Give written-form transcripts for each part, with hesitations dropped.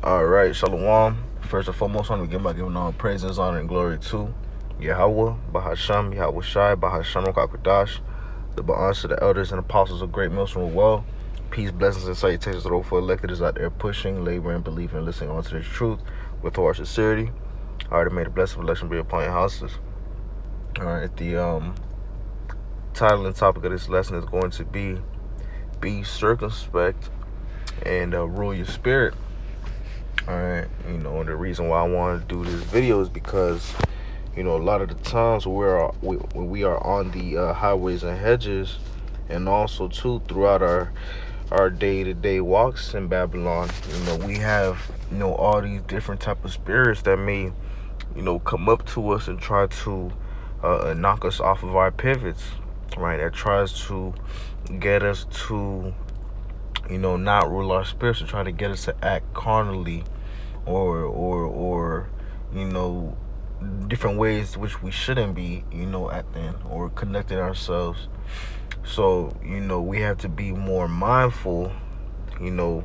All right, Shalom. First and foremost, I want to begin by giving all praises, honor, and glory to Yahweh, Bahasham, Yahweh Shai, Bahasham, Kakwadash, the Ba'ans to the elders and apostles of Great Millstone well. Peace, blessings, and salutations to those for electors out there pushing, laboring, believing, and listening onto this truth with all sincerity. All right, may the blessing of election be upon your houses. All right, the title and topic of this lesson is going to be circumspect and rule your spirit. Alright, and the reason why I want to do this video is because, a lot of the times when we are on the highways and hedges, and also too throughout our day-to-day walks in Babylon, we have, all these different type of spirits that may, come up to us and try to knock us off of our pivots, right? That tries to get us to, not rule our spirits, to try to get us to act carnally, or different ways which we shouldn't be, acting or conducting ourselves. So, we have to be more mindful, and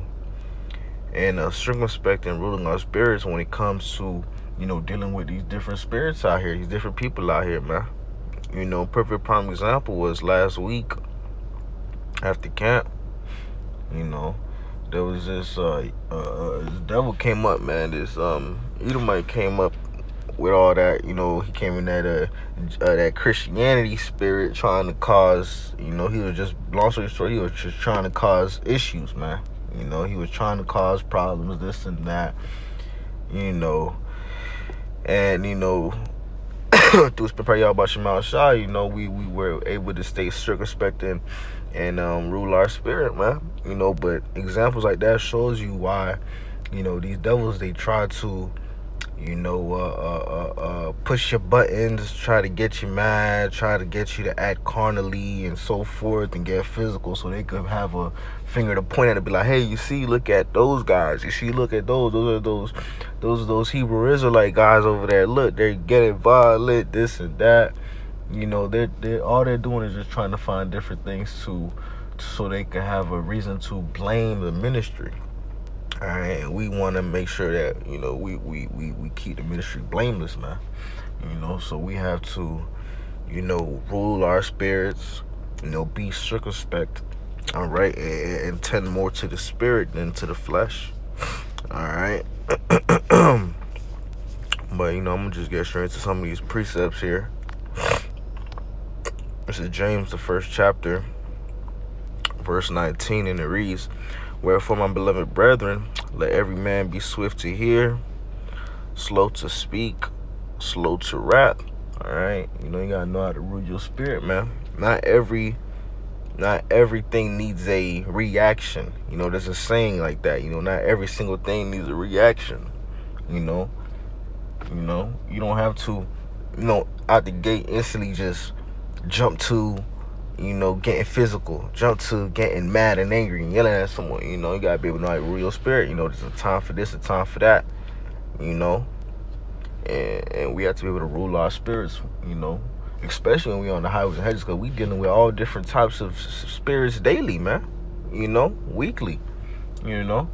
circumspect and ruling our spirits when it comes to, dealing with these different spirits out here, these different people out here, man. Perfect prime example was last week after camp. There was this devil came up, man. This Edomite came up with all that, he came in that Christianity spirit, trying to cause, he was just, long story short, he was just trying to cause issues, man. He was trying to cause problems, this and that, and through prepare y'all about Shemal Shai, we were able to stay circumspect and rule our spirit, man. But examples like that shows you why, these devils, they try to, push your buttons, try to get you mad, try to get you to act carnally and so forth, and get physical, so they could have a finger to point at and be like, hey, you see, look at those guys, you see, look at those are those Hebrew Israelite guys over there, look, they're getting violent, this and that. They're all they're doing is just trying to find different things so they can have a reason to blame the ministry. All right, and we want to make sure that we keep the ministry blameless, man. So we have to rule our spirits, be circumspect, all right, and tend more to the spirit than to the flesh. All right. But I'm gonna just get straight into some of these precepts here. This is James, the first chapter, verse 19, and it reads, wherefore, my beloved brethren, let every man be swift to hear, slow to speak, slow to wrath. All right, you gotta know how to rule your spirit, man. Not everything needs a reaction. There's a saying like that. Not every single thing needs a reaction. You don't have to, out the gate instantly just jump to, getting physical, jump to getting mad and angry and yelling at someone. You gotta be able to know how to rule your spirit. There's a time for this, a time for that, and we have to be able to rule our spirits, especially when we're on the highways and hedges, because we dealing with all different types of spirits daily, man, weekly, so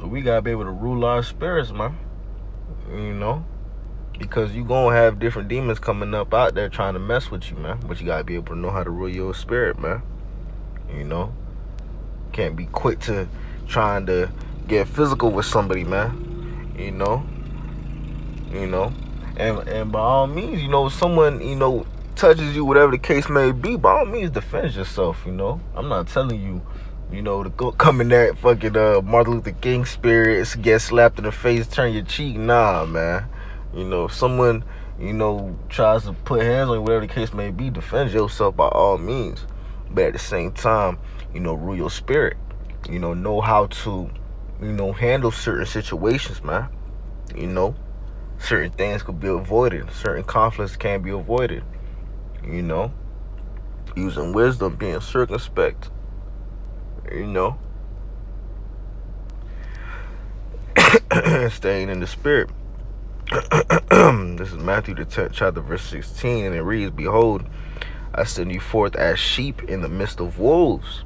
we gotta be able to rule our spirits, man, because you gonna have different demons coming up out there trying to mess with you, man. But you gotta be able to know how to rule your spirit, man. Can't be quick to trying to get physical with somebody, man. And by all means, someone, touches you, whatever the case may be, by all means defend yourself, I'm not telling you, to go come in there fucking Martin Luther King spirits, get slapped in the face, turn your cheek. Nah, man. If someone, tries to put hands on you, whatever the case may be, defend yourself by all means. But at the same time, rule your spirit. Know how to, handle certain situations, man. Certain things could be avoided. Certain conflicts can be avoided. Using wisdom, being circumspect. Staying in the spirit. This is Matthew the 10th chapter, verse 16, and it reads, behold, I send you forth as sheep in the midst of wolves.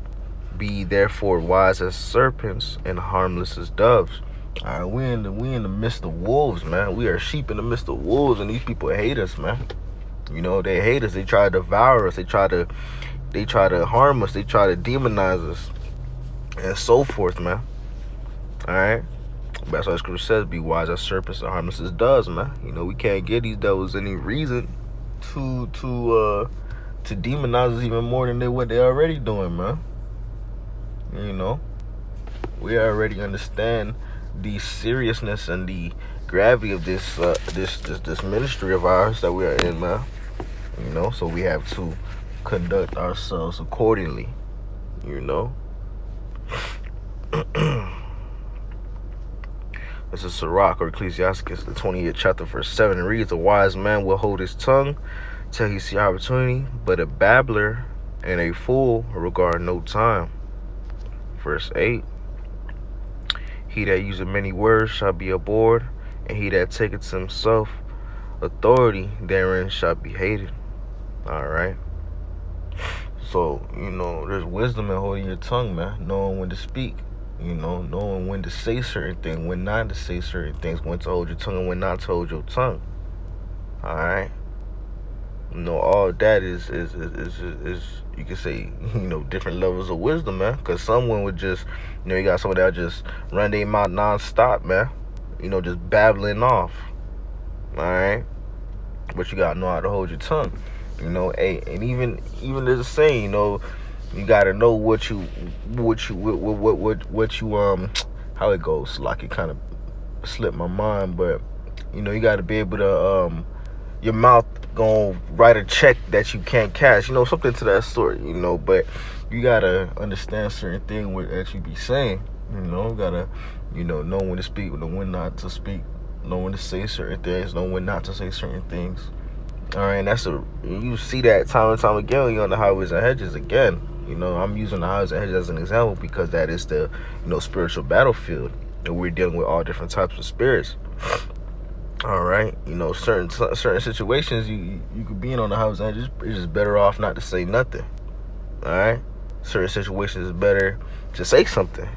Be therefore wise as serpents and harmless as doves. All right, we in the midst of wolves, man. We are sheep in the midst of wolves, and these people hate us, man. You know, they hate us. They try to devour us. They try to harm us. They try to demonize us, and so forth, man. All right. That's why the scripture says, "Be wise as serpents and harmless as doves," man. You know, we can't give these devils any reason to demonize us even more than what they already doing, man. You know, we already understand the seriousness and the gravity of this ministry of ours that we are in, man. You know, so we have to conduct ourselves accordingly. You know. This is Sirach or Ecclesiasticus, the 20th chapter, verse 7. It reads, "A wise man will hold his tongue till he see opportunity, but a babbler and a fool regard no time." Verse 8. "He that useth many words shall be abhorred, and he that taketh to himself authority therein shall be hated." All right. So, you know, there's wisdom in holding your tongue, man. Knowing when to speak. You know, knowing when to say certain things, when not to say certain things, when to hold your tongue and when not to hold your tongue. All right. You know, all that is you can say, you know, different levels of wisdom, man. Because someone would just, you know, you got someone that'll just run their mouth nonstop, man. You know, just babbling off. All right. But you gotta know how to hold your tongue. You know, hey, and even there's a saying, you know, you gotta know what you how it goes. Like, it kind of slipped my mind, but you know, you gotta be able to your mouth gonna write a check that you can't cash. You know, something to that sort. You know, but you gotta understand certain things that you be saying. You know, you gotta, you know when to speak, know when not to speak, know when to say certain things, know when not to say certain things. All right, and you see that time and time again when you're on the highways and hedges again. You know, I'm using the highways and hedges as an example because that is the, you know, spiritual battlefield, and we're dealing with all different types of spirits. All right, you know, certain situations you could be in on the highways and hedges. It's just better off not to say nothing. All right, certain situations it's better to say something.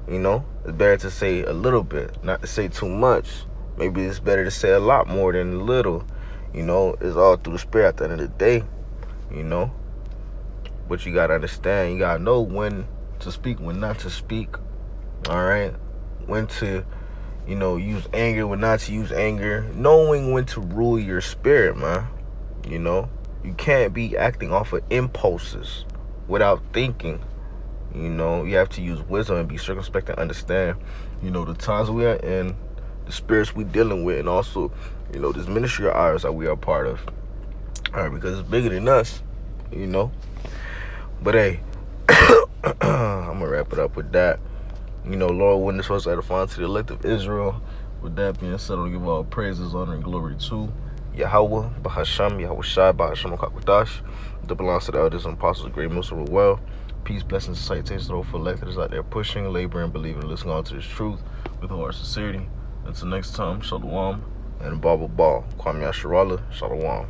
You know, it's better to say a little bit, not to say too much. Maybe it's better to say a lot more than a little. You know, it's all through the spirit at the end of the day, you know. But you got to understand, you got to know when to speak, when not to speak, all right? When to, you know, use anger, when not to use anger. Knowing when to rule your spirit, man, you know. You can't be acting off of impulses without thinking, you know. You have to use wisdom and be circumspect and understand, you know, the times we are in, the spirits we dealing with, and also, you know, this ministry of ours that we are part of. All right, because it's bigger than us, you know. But hey, I'm gonna wrap it up with that. You know, Lord, when this was edifying to the elect of Israel. With that being said, I'll give all praises, honor, and glory to Yahweh, Bahasham, Yahweh Shai, Bahasham Kakwadash, that belongs to the elders and apostles of great Muslim well. Peace, blessings, and salutations to all for electors out there pushing, laboring, believing, and listening on to this truth with all our sincerity. Until next time, Shalom and Baba Kwame Asharala, Shalom.